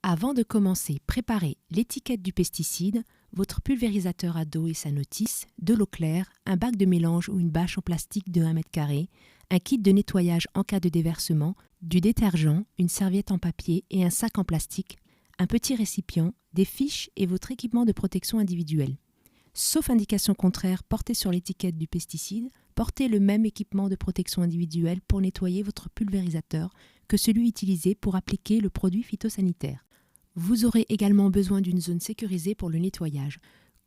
Avant de commencer, préparez l'étiquette du pesticide, votre pulvérisateur à dos et sa notice, de l'eau claire, un bac de mélange ou une bâche en plastique de 1 m², un kit de nettoyage en cas de déversement, du détergent, une serviette en papier et un sac en plastique, un petit récipient, des fiches et votre équipement de protection individuelle. Sauf indication contraire portée sur l'étiquette du pesticide, portez le même équipement de protection individuelle pour nettoyer votre pulvérisateur que celui utilisé pour appliquer le produit phytosanitaire. Vous aurez également besoin d'une zone sécurisée pour le nettoyage.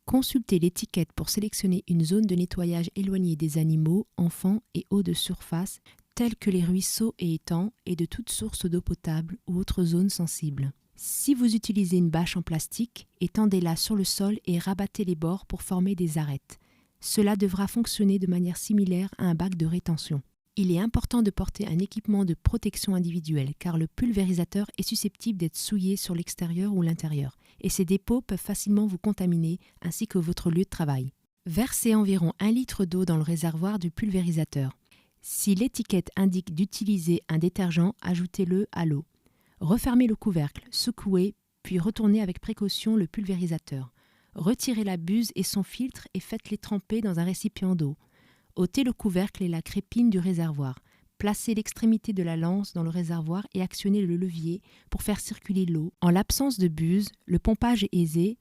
Consultez l'étiquette pour sélectionner une zone de nettoyage éloignée des animaux, enfants et eaux de surface, telles que les ruisseaux et étangs et de toute source d'eau potable ou autres zones sensibles. Si vous utilisez une bâche en plastique, étendez-la sur le sol et rabattez les bords pour former des arêtes. Cela devra fonctionner de manière similaire à un bac de rétention. Il est important de porter un équipement de protection individuelle car le pulvérisateur est susceptible d'être souillé sur l'extérieur ou l'intérieur et ses dépôts peuvent facilement vous contaminer ainsi que votre lieu de travail. Versez environ 1 litre d'eau dans le réservoir du pulvérisateur. Si l'étiquette indique d'utiliser un détergent, ajoutez-le à l'eau. Refermez le couvercle, secouez, puis retournez avec précaution le pulvérisateur. Retirez la buse et son filtre et faites-les tremper dans un récipient d'eau. Ôtez le couvercle et la crépine du réservoir. Placez l'extrémité de la lance dans le réservoir et actionnez le levier pour faire circuler l'eau. En l'absence de buse, le pompage est aisé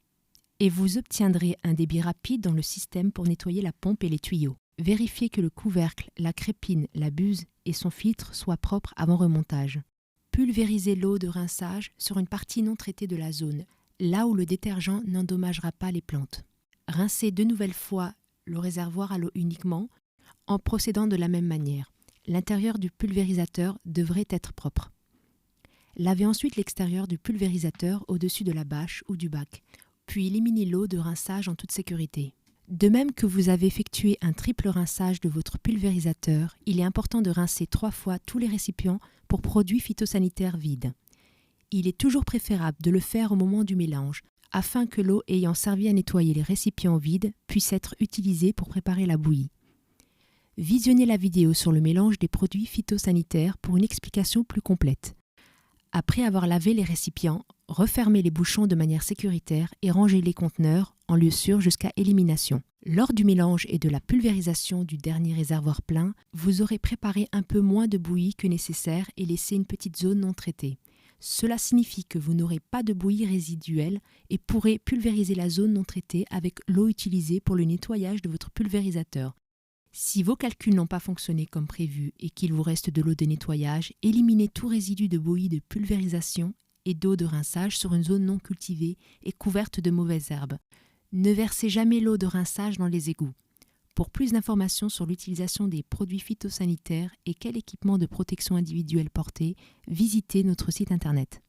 et vous obtiendrez un débit rapide dans le système pour nettoyer la pompe et les tuyaux. Vérifiez que le couvercle, la crépine, la buse et son filtre soient propres avant remontage. Pulvérisez l'eau de rinçage sur une partie non traitée de la zone, là où le détergent n'endommagera pas les plantes. Rincez de nouvelles fois le réservoir à l'eau uniquement, en procédant de la même manière. L'intérieur du pulvérisateur devrait être propre. Lavez ensuite l'extérieur du pulvérisateur au-dessus de la bâche ou du bac, puis éliminez l'eau de rinçage en toute sécurité. De même que vous avez effectué un triple rinçage de votre pulvérisateur, il est important de rincer 3 fois tous les récipients pour produits phytosanitaires vides. Il est toujours préférable de le faire au moment du mélange, afin que l'eau ayant servi à nettoyer les récipients vides puisse être utilisée pour préparer la bouillie. Visionnez la vidéo sur le mélange des produits phytosanitaires pour une explication plus complète. Après avoir lavé les récipients, refermez les bouchons de manière sécuritaire et rangez les conteneurs en lieu sûr jusqu'à élimination. Lors du mélange et de la pulvérisation du dernier réservoir plein, vous aurez préparé un peu moins de bouillie que nécessaire et laissé une petite zone non traitée. Cela signifie que vous n'aurez pas de bouillie résiduelle et pourrez pulvériser la zone non traitée avec l'eau utilisée pour le nettoyage de votre pulvérisateur. Si vos calculs n'ont pas fonctionné comme prévu et qu'il vous reste de l'eau de nettoyage, éliminez tout résidu de bouillie de pulvérisation et d'eau de rinçage sur une zone non cultivée et couverte de mauvaises herbes. Ne versez jamais l'eau de rinçage dans les égouts. Pour plus d'informations sur l'utilisation des produits phytosanitaires et quel équipement de protection individuelle porter, visitez notre site internet.